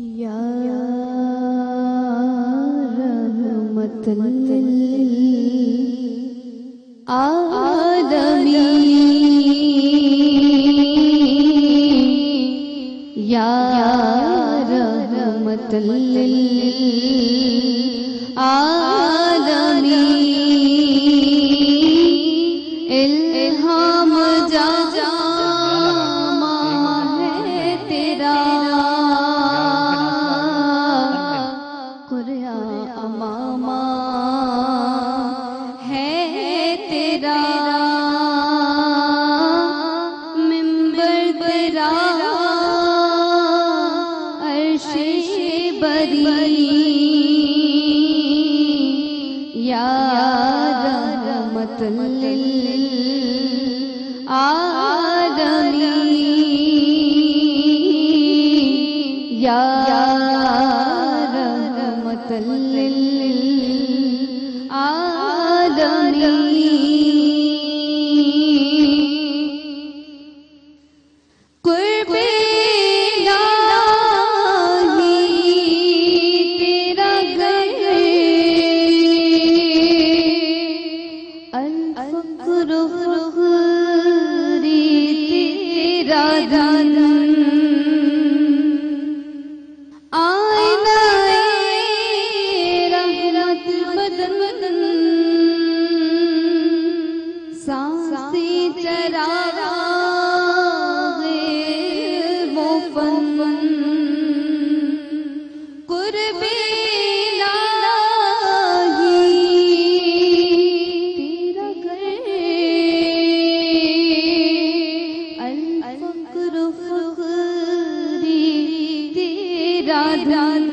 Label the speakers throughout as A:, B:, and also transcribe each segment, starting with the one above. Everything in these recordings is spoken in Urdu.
A: یا رحمت للعالمین، یا رحمت للعالمین، الہام جامع ہے تیرا، قرآ امامہ ہے تیرا، منبر تیرا عرش بری، یا رحمت للعالمین، یا رحمت للعالمین، قرب الہی تیرا گھر، الفقر فخری تیرا دھن، آئینہ رحمت بدن، سانسی چراغ موفن، قرب الہی تیرا گھر، الفقر فخری تیرا دھن،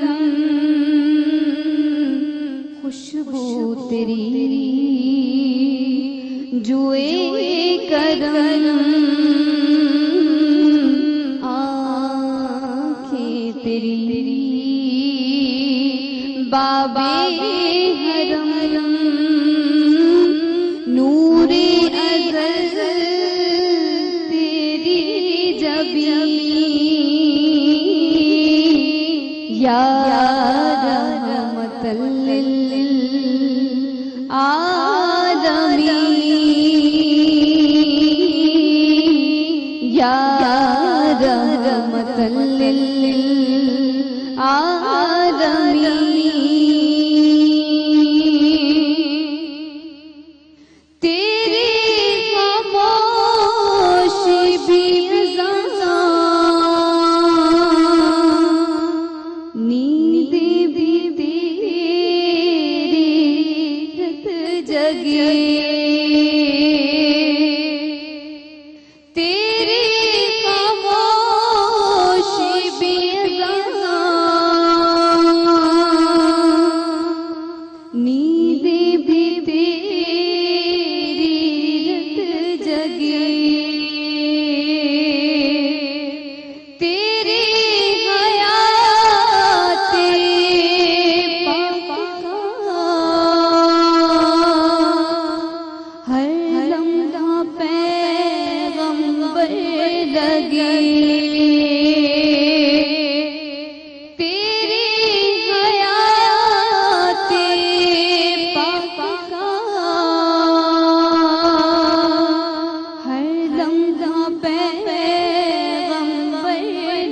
A: خوشبو تیری جوئے کرم، آنکھیں تیری بابے حرم، نور ازل تیری جبین، یا رحمت للعالمین، یا رحمت للعالمین، تیری خاموشی بھی اذان، نیند بھی تیری رت جگے، تیری خاموشی بھی اذان، نیند بھی تیری رت جگے، تیری حیات پاک کا ہر لمحہ پیغمبر لگے، تیری حیات پاک کا ہر لمحہ پیغمبر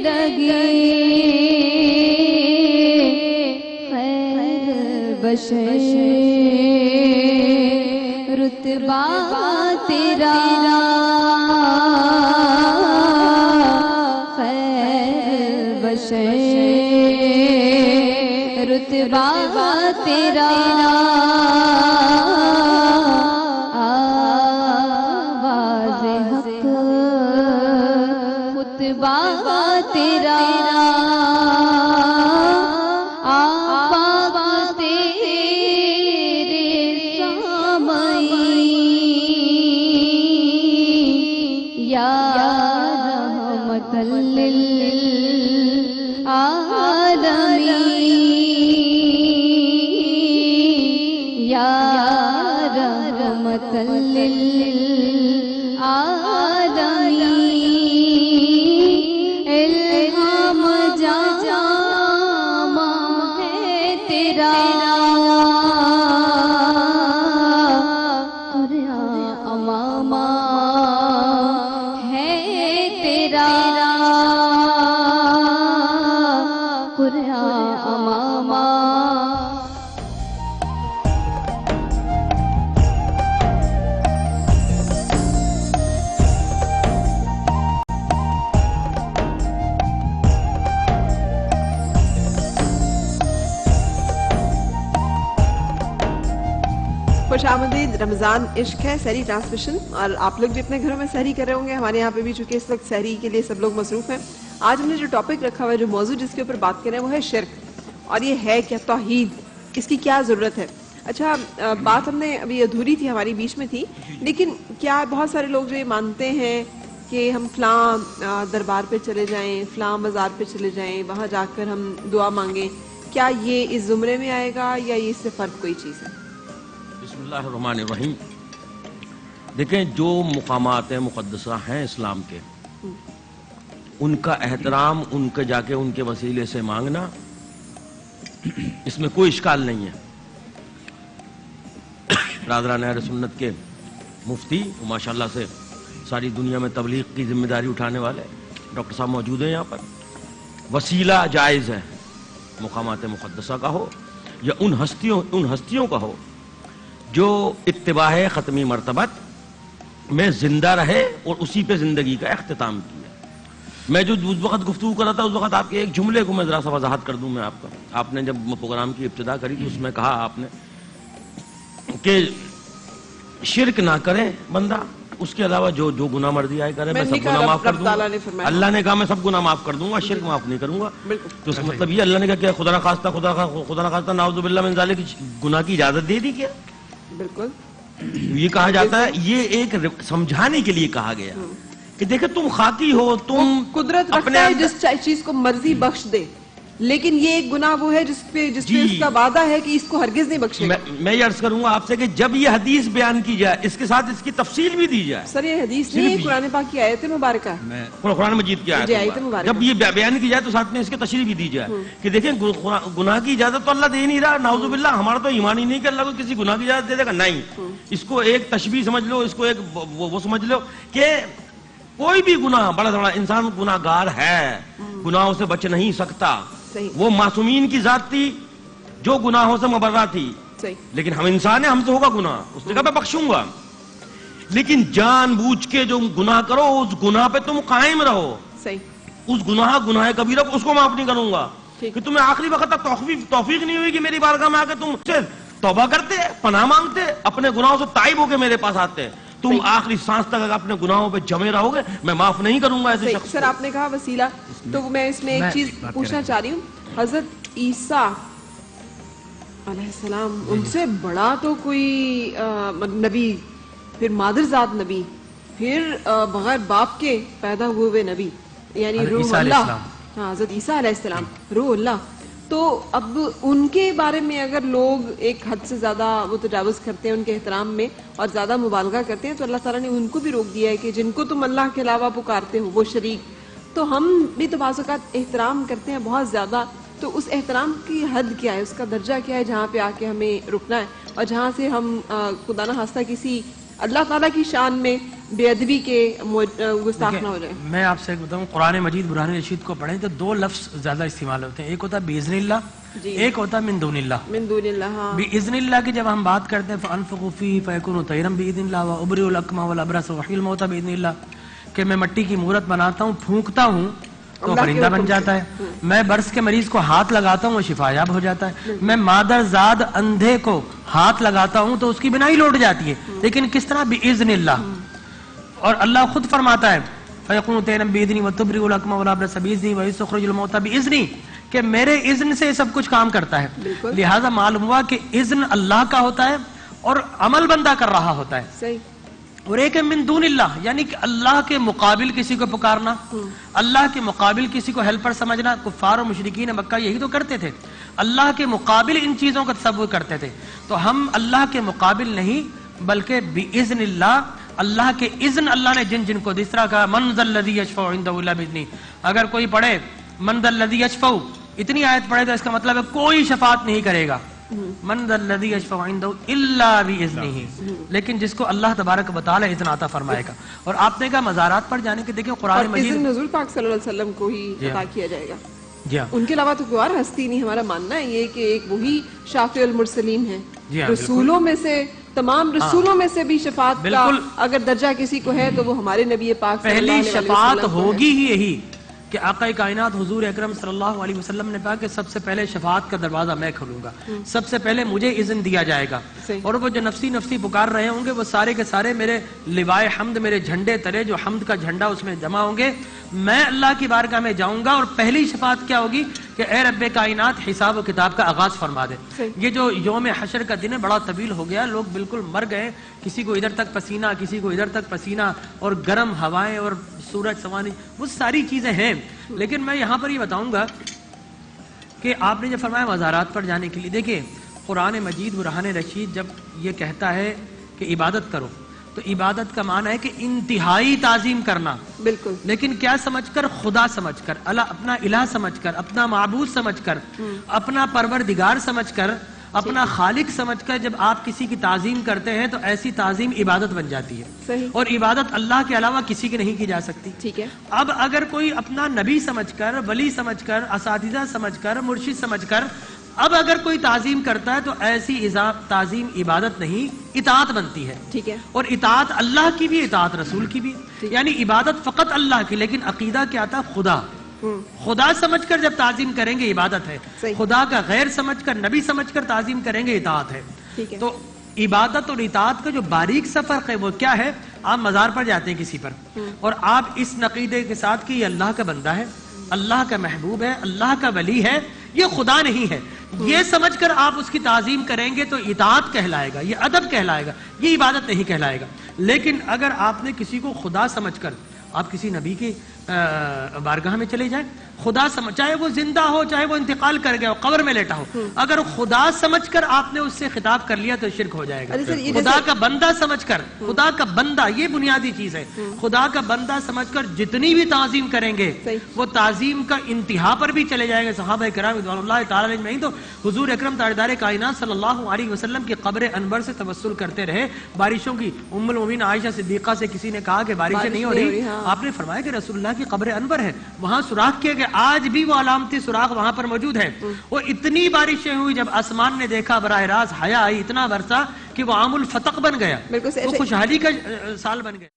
A: لگے، خیر بشر رتبہ تیرا، خیر بشر رتبہ تیرا، آواز حق خطبہ تیرا، آفاق تیرے سامعین، یا رحمت للعالمین، یا رحمت للعالمین، الہام جامع قرآن اماما
B: خوش آمدید. رمضان عشق ہے سحری ٹرانسمیشن، اور آپ لوگ بھی اپنے گھروں میں سحری کر رہے ہوں گے. ہمارے یہاں پہ بھی چونکہ اس وقت سحری کے لیے سب لوگ مصروف ہیں. آج ہم نے جو ٹاپک رکھا ہوا ہے، جو موضوع جس کے اوپر بات کریں وہ ہے شرک. اور یہ ہے کیا توحید، اس کی کیا ضرورت ہے. اچھا، بات ہم نے ابھی ادھوری تھی، ہماری بیچ میں تھی، لیکن کیا بہت سارے لوگ جو یہ مانتے ہیں کہ ہم فلاں دربار پہ چلے جائیں، فلاں بازار پہ چلے جائیں، وہاں جا کر ہم دعا مانگیں، کیا یہ اس زمرے میں آئے گا یا یہ اس سے فرق کوئی چیز ہے؟
C: بسم اللہ الرحمن الرحیم. دیکھیں، جو مقامات مقدسہ ہیں اسلام کے، ان کا احترام، ان کے جا کے ان کے وسیلے سے مانگنا، اس میں کوئی اشکال نہیں ہے. برادران اہل سنت کے مفتی ماشاءاللہ سے ساری دنیا میں تبلیغ کی ذمہ داری اٹھانے والے ڈاکٹر صاحب موجود ہیں یہاں پر. وسیلہ جائز ہے، مقامات مقدسہ کا ہو یا ان ہستیوں کا ہو جو اتباع ختمی مرتبت میں زندہ رہے اور اسی پہ زندگی کا اختتام کیا. میں جو اس وقت گفتگو کر رہا تھا، اس وقت آپ کے ایک جملے کو میں ذرا سا وضاحت کر دوں. میں آپ نے جب پروگرام کی ابتدا کری تو اس میں کہا آپ نے کہ شرک نہ کرے بندہ، اس کے علاوہ جو گناہ مرضی آئے کرے میں سب گناہ معاف کر دوں گا. اللہ نے کہا میں سب گناہ معاف کر دوں گا، شرک معاف نہیں کروں گا. تو اس کا مطلب یہ اللہ نے کہا کہ خدا نہ خواستہ نعوذ باللہ من ذالک گناہ کی اجازت دے دی کیا؟
B: بالکل.
C: یہ کہا جاتا ہے، یہ ایک سمجھانے کے لیے کہا گیا کہ دیکھیں تم خاکی ہو، تم
B: قدرت رکھتا ہے جس چیز کو مرضی بخش دے، لیکن یہ ایک گناہ وہ ہے جس پہ اس کا وعدہ ہے کہ اس کو ہرگز نہیں بخشے گا. میں
C: یہ عرض کروں گا آپ سے کہ جب یہ حدیث بیان کی جائے، اس کے ساتھ اس کی تفصیل بھی دی جائے.
B: سر یہ حدیث نہیں، یہ قرآن پاک کی آیت مبارکہ ہے،
C: قرآن مجید کی آیت مبارکہ. جب یہ بیان کی جائے تو ساتھ میں اس کی تشریح بھی دی جائے کہ دیکھیں گناہ کی اجازت تو اللہ دے نہیں رہا. نعوذ باللہ، ہمارا تو ایمان ہی نہیں کہ اللہ کو کسی گناہ کی اجازت دے دے گا. نہیں، اس کو ایک تشبیہ سمجھ لو، اس کو ایک وہ سمجھ لو کہ کوئی بھی گناہ، بڑا بڑا انسان گناہ گار ہے، گناہوں سے بچ نہیں سکتا. وہ معصومین کی ذات تھی جو گناہوں سے مبرہ تھی، لیکن ہم انسان ہیں، ہم سے ہوگا گناہ. اس نے کہا میں بخشوں گا، لیکن جان بوجھ کے جو گناہ کرو اس گناہ پہ تم قائم رہو. اس گناہ کبیرہ کو اس کو معاف نہیں کروں گا کہ تمہیں آخری وقت تک توفیق نہیں ہوئی کہ میری بارگاہ میں آ کے تم سے توبہ کرتے، پناہ مانگتے، اپنے گناہوں سے تائب ہو کے میرے پاس آتے. تم آخری سانس تک اگر اپنے گناہوں پہ جمے رہو گے، میں معاف نہیں کروں گا ایسے شخص.
B: سر آپ نے کہا وسیلہ، تو میں اس میں ایک چیز پوچھنا چاہ رہی ہوں. حضرت عیسیٰ علیہ السلام، ان سے بڑا تو کوئی نبی، پھر مادر ذات نبی، پھر بغیر باپ کے پیدا ہوئے نبی، یعنی روح اللہ. ہاں، حضرت عیسیٰ علیہ السلام روح اللہ. تو اب ان کے بارے میں اگر لوگ ایک حد سے زیادہ وہ تجاوز کرتے ہیں ان کے احترام میں اور زیادہ مبالغہ کرتے ہیں، تو اللہ تعالیٰ نے ان کو بھی روک دیا ہے کہ جن کو تم اللہ کے علاوہ پکارتے ہو وہ شریک. تو ہم بھی تو بعض اوقات احترام کرتے ہیں بہت زیادہ، تو اس احترام کی حد کیا ہے، اس کا درجہ کیا ہے جہاں پہ آ کے ہمیں رکنا ہے، اور جہاں سے ہم خدا نہ خواستہ کسی اللہ تعالیٰ کی شان میں بے ادبی کے گستاخ نہ ہو جائیں.
D: میں آپ سے بتاؤں، قرآن مجید برہان رشید کو پڑھیں تو دو لفظ زیادہ استعمال ہوتے ہیں. ایک ہوتا ہے بِإِذْنِ اللہ، ایک ہوتا ہے من دون اللہ.
B: من دون اللہ.
D: بِإِذْنِ اللہ کی جب ہم بات کرتے ہیں فَأَنفُخُ فِيهِ فَيَكُونُ طَيْرًا بِإِذْنِ اللَّهِ وَأُبْرِئُ الْأَكْمَحَ وَالْأَبْرَصَ وَأُحْيِي الْمَوْتَى بِإِذْنِ اللَّهِ، کہ میں مٹی کی مورت بناتا ہوں، پھونکتا ہوں تو پرندہ بن جاتا ہے. میں برس کے مریض کو ہاتھ لگاتا ہوں وہ شفا یاب ہو جاتا ہے. میں مادر زاد اندھے کو ہاتھ لگاتا ہوں تو اس کی بینائی لوٹ جاتی ہے. لیکن کس طرح؟ بِإِذْنِ اللہ. اور اللہ خود فرماتا ہے فَيَكُونُ طَيْرًا بِإِذْنِي وَتُبْرِئُ الْأَكْمَحَ وَالْأَبْرَصَ بِإِذْنِي وَيُخْرِجُ الْمَوْتَى بِإِذْنِي، کہ میرے اذن سے سب کچھ کام کرتا ہے. لہذا معلوم ہوا کہ اذن اللہ کا ہوتا ہے اور عمل بندہ کر رہا ہوتا ہے. اور ایک ہے من دون اللہ، یعنی کہ اللہ کے مقابل کسی کو پکارنا، اللہ کے مقابل کسی کو ہیلپر سمجھنا. کفار و مشرکین مکہ یہی تو کرتے تھے، اللہ کے مقابل ان چیزوں کا تصور کرتے تھے. تو ہم اللہ کے مقابل نہیں بلکہ بِإِذْنِ اللہ، اللہ کے اذن اللہ نے جن جن کو جس طرح کہا من ذا الذی یشفع عنده الا باذنہ. اگر کوئی پڑھے من ذا الذی یشفع، اتنی آیت پڑھے تو اس کا مطلب ہے کوئی شفاعت نہیں کرے گا من ذا الذی یشفع عنده الا باذنہ، لیکن جس کو اللہ تبارک و تعالی اذن عطا فرمائے گا. اور آپ نے کہا مزارات پر جانے کے، دیکھیں قرآن
B: اور
D: مجید
B: اذن حضور پاک صلی اللہ علیہ وسلم کو ہی عطا کیا جائے گا.
D: جی ہاں
B: ان کے علاوہ تو کوئی اور ہستی نہیں. ہمارا ماننا ہے یہ کہ ایک وہی شافع المرسلین ہیں،
D: جی ہاں،
B: رسولوں میں سے، تمام رسولوں میں سے بھی شفاعت کا
D: بالکل.
B: اگر درجہ کسی کو ہے تو وہ ہمارے نبی پاک صلی اللہ
D: پہلی
B: علیہ وسلم
D: شفاعت
B: کو ہے.
D: ہوگی ہی یہی کہ آقا کائنات حضور اکرم صلی اللہ علیہ وسلم نے کہا کہ سب سے پہلے شفاعت کا دروازہ میں کھولوں گا، سب سے پہلے مجھے اذن دیا جائے گا.
B: صحیح.
D: اور وہ جو نفسی نفسی پکار رہے ہوں گے وہ سارے کے سارے میرے لوائے حمد، میرے جھنڈے تلے جو حمد کا جھنڈا اس میں جمع ہوں گے. میں اللہ کی بارگاہ میں جاؤں گا اور پہلی شفاعت کیا ہوگی کہ اے رب کائنات حساب و کتاب کا آغاز فرما دے.
B: صحیح.
D: یہ جو یوم حشر کا دن ہے بڑا طویل ہو گیا، لوگ بالکل مر گئے، کسی کو ادھر تک پسینہ، کسی کو ادھر تک پسینہ، اور گرم ہوائیں اور سورج سوانی، وہ ساری چیزیں ہیں. لیکن میں یہاں پر یہ بتاؤں گا کہ آپ نے جو فرمایا مزارات پر جانے کے لیے، دیکھیں قرآن مجید برہان رشید جب یہ کہتا ہے کہ عبادت کرو تو عبادت کا معنی ہے کہ انتہائی تعظیم کرنا.
B: بالکل.
D: لیکن کیا سمجھ کر؟ خدا سمجھ کر، اپنا الہ سمجھ کر، اپنا معبود سمجھ کر، اپنا پروردگار سمجھ کر، اپنا خالق سمجھ کر جب آپ کسی کی تعظیم کرتے ہیں تو ایسی تعظیم عبادت بن جاتی ہے.
B: صحیح.
D: اور عبادت اللہ کے علاوہ کسی کی نہیں کی جا سکتی.
B: ٹھیک ہے.
D: اب اگر کوئی اپنا نبی سمجھ کر، ولی سمجھ کر، اساتذہ سمجھ کر، مرشد سمجھ کر اب اگر کوئی تعظیم کرتا ہے تو ایسی تعظیم عبادت نہیں، اطاعت بنتی ہے.
B: ٹھیک ہے.
D: اور اطاعت اللہ کی بھی، اطاعت رسول کی بھی. یعنی عبادت فقط اللہ کی، لیکن عقیدہ کیا تھا؟ خدا. خدا سمجھ کر جب تعظیم کریں گے عبادت ہے،
B: صحیح.
D: خدا کا غیر سمجھ کر، نبی سمجھ کر تعظیم کریں گے اطاعت ہے.
B: ٹھیک ہے.
D: تو عبادت اور اطاعت کا جو باریک سا فرق ہے وہ کیا ہے؟ آپ مزار پر جاتے ہیں کسی پر اور آپ اس عقیدے کے ساتھ کہ یہ اللہ کا بندہ ہے، اللہ کا محبوب ہے، اللہ کا ولی ہے، یہ خدا نہیں ہے، یہ سمجھ کر آپ اس کی تعظیم کریں گے تو اطاعت کہلائے گا، یہ ادب کہلائے گا، یہ عبادت نہیں کہلائے گا. لیکن اگر آپ نے کسی کو خدا سمجھ کر، آپ کسی نبی کی بارگاہ میں چلے جائیں، خدا سمجھ، چاہے وہ زندہ ہو چاہے وہ انتقال کر گیا ہو، قبر میں لیٹا ہو، اگر خدا سمجھ کر آپ نے اس سے خطاب کر لیا تو شرک ہو جائے گا. خدا کا بندہ سمجھ کر، خدا کا بندہ، یہ بنیادی چیز ہے، خدا کا بندہ سمجھ کر جتنی بھی تعظیم کریں گے وہ تعظیم کا انتہا پر بھی چلے جائیں گے. صحابہ کرام رضوان اللہ تعالی علیہ نہیں تو حضور اکرم تاجدار کائنات صلی اللہ علیہ وسلم کی قبر انور سے توسل کرتے رہے بارشوں کی. ام المؤمنین عائشہ صدیقہ سے کسی نے کہا کہ بارشیں نہیں ہو رہی، آپ نے فرمایا کہ رسول اللہ کی قبر انور ہے، وہاں سوراخ کیا گیا، آج بھی وہ علامتی سوراخ وہاں پر موجود ہے. وہ اتنی بارشیں ہوئی جب آسمان نے دیکھا براہ راست حیا آئی، اتنا برسا کہ وہ عام الفتق بن گیا، وہ خوشحالی کا سال بن گیا.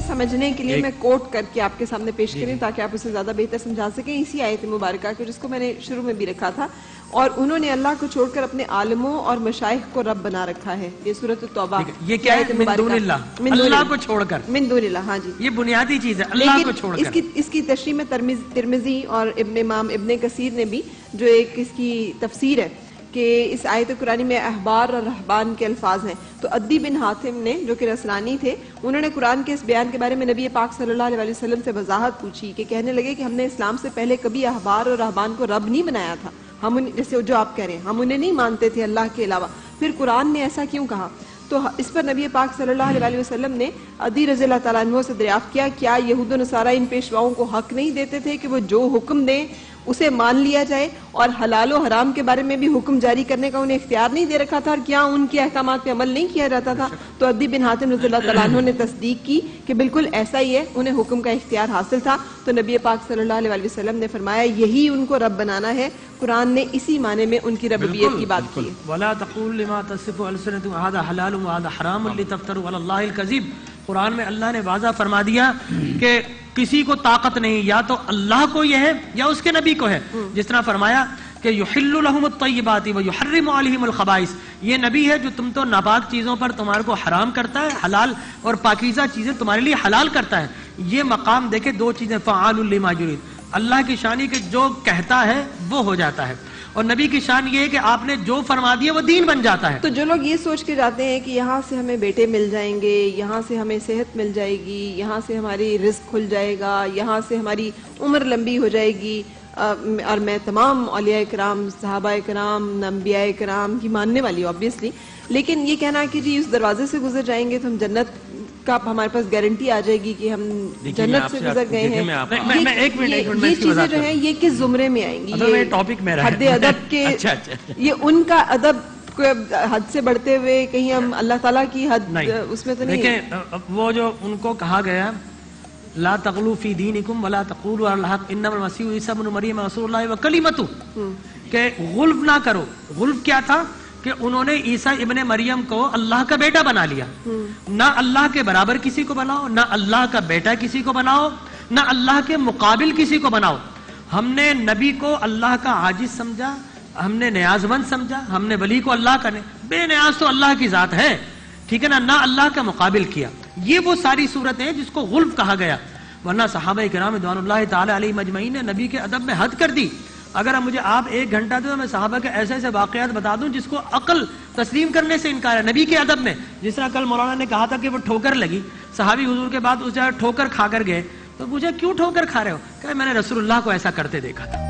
B: سمجھنے کے لیے میں کوٹ کر کے آپ کے سامنے پیش کریں تاکہ آپ اسے زیادہ بہتر سمجھا سکیں. اسی آیت مبارکہ کو جس کو میں نے شروع میں بھی رکھا تھا، اور انہوں نے اللہ کو چھوڑ کر اپنے عالموں اور مشائخ کو رب بنا رکھا ہے. یہ سورۃ التوبہ.
D: یہ کیا ہے؟ من دون اللہ، اللہ کو چھوڑ کر.
B: من دون اللہ، ہاں جی،
D: یہ بنیادی چیز ہے، اللہ کو چھوڑ کر.
B: اس کی تشریح میں ترمذی اور امام ابن کثیر نے بھی، جو ایک اس کی تفسیر ہے کہ اس آیت قرآنی میں احبار اور رہبان کے الفاظ ہیں. تو عدی بن حاتم نے، جو کہ نصرانی تھے، انہوں نے قرآن کے اس بیان کے بارے میں نبی پاک صلی اللہ علیہ وسلم سے وضاحت پوچھی کہ کہنے لگے کہ ہم نے اسلام سے پہلے کبھی احبار اور رہبان کو رب نہیں بنایا تھا، ہم جیسے جو آپ کہہ رہے ہیں ہم انہیں نہیں مانتے تھے اللہ کے علاوہ، پھر قرآن نے ایسا کیوں کہا؟ تو اس پر نبی پاک صلی اللہ علیہ وسلم نے عدی رضی اللہ تعالیٰ عنہ سے دریافت کیا، کیا یہود و نصارہ ان پیشواؤں کو حق نہیں دیتے تھے کہ وہ جو حکم دیں اسے مان لیا جائے، اور حلال و حرام کے بارے میں بھی حکم جاری کرنے کا انہیں اختیار نہیں دے رکھا تھا، اور کیا ان کے احکامات پہ عمل نہیں کیا جاتا تھا؟ تو عدی بن حاتم رضی اللہ تعالیٰ عنہ نے تصدیق کی کہ بالکل ایسا ہی ہے، انہیں حکم کا اختیار حاصل تھا. تو نبی پاک صلی اللہ علیہ وسلم نے فرمایا یہی ان کو رب بنانا ہے. قرآن نے اسی معنی میں ان کی ربوبیت کی بات کی.
D: وَلَا تَقُولُ لِمَا تَصِفُ أَلْسِنَتُكُمْ هَذَا حَلَالٌ وَهَذَا حَرَامٌ لِتَفْتَرُوا عَلَى اللَّهِ الْكَذِبَ. قرآن میں اللہ نے واضح فرما دیا کہ کسی کو طاقت نہیں، یا تو اللہ کو یہ ہے یا اس کے نبی کو ہے. جس طرح فرمایا کہ یحل لهم الطیبات ویحرم علیہم الخبائث، یہ نبی ہے جو تم تو ناپاک چیزوں پر تمہارے کو حرام کرتا ہے، حلال اور پاکیزہ چیزیں تمہارے لیے حلال کرتا ہے. یہ مقام دیکھیں، دو چیزیں، فعال لما یرید، اللہ کی شان کہ جو کہتا ہے وہ ہو جاتا ہے، اور نبی کی شان یہ ہے کہ آپ نے جو فرما دیا وہ دین بن جاتا ہے.
B: تو جو لوگ یہ سوچ کے جاتے ہیں کہ یہاں سے ہمیں بیٹے مل جائیں گے، یہاں سے ہمیں صحت مل جائے گی، یہاں سے ہماری رزق کھل جائے گا، یہاں سے ہماری عمر لمبی ہو جائے گی، اور میں تمام اولیاء کرام، صحابہ کرام، انبیاء کرام کی ماننے والی ہوں obviously، لیکن یہ کہنا کہ جی اس دروازے سے گزر جائیں گے تو ہم جنت کا ہمارے پاس گارنٹی آ جائے گی کہ ہم
C: دیکھیے، میں
B: جنت
C: آپ
B: سے
C: سے
B: گزر گئے
C: دیکھیے،
B: ہیں.
C: میں آپ-
D: میں ایک منٹ میں
B: یہ
D: اس کی
B: چیزیں
D: وضاحت
B: جو ہیں یہ کس زمرے میں آئیں گی؟
D: یہ ٹاپک میرا ہے.
B: حد ادب کے
C: اچھا اچھا
B: یہ ان کا ادب حد سے بڑھتے ہوئے کہیں ہم اللہ تعالیٰ کی حد
D: نہیں
B: اس میں تو نہیں.
D: دیکھیں وہ جو ان کو کہا گیا لا تغلو فی دینکم ولا تقولوا علی الحق انما المسیح عیسی ابن مریم رسول اللہ وکلمتہ، کہ غلف نہ کرو. غلف کیا تھا؟ کہ انہوں نے عیسیٰ ابن مریم کو اللہ کا بیٹا بنا لیا. نہ اللہ کے برابر کسی کو بناؤ، نہ اللہ کا بیٹا کسی کو بناؤ، نہ اللہ کے مقابل کسی کو بناؤ. ہم نے نبی کو اللہ کا عاجز سمجھا، ہم نے نیاز مند سمجھا، ہم نے ولی کو اللہ کا بے نیاز تو اللہ کی ذات ہے، ٹھیک ہے نا، نہ اللہ کا مقابل کیا. یہ وہ ساری صورتیں ہیں جس کو غلف کہا گیا. ورنہ صحابہ کرام رضوان اللہ تعالی علیہ مجمعین نے نبی کے ادب میں حد کر دی. اگر مجھے آپ 1 گھنٹہ دیں تو میں صحابہ کے ایسے ایسے واقعات بتا دوں جس کو عقل تسلیم کرنے سے انکار ہے. نبی کے ادب میں جس طرح کل مولانا نے کہا تھا کہ وہ ٹھوکر لگی، صحابی حضور کے بعد اس جگہ ٹھوکر کھا کر گئے، تو مجھے کیوں ٹھوکر کھا رہے ہو؟ کہ میں نے رسول اللہ کو ایسا کرتے دیکھا تھا.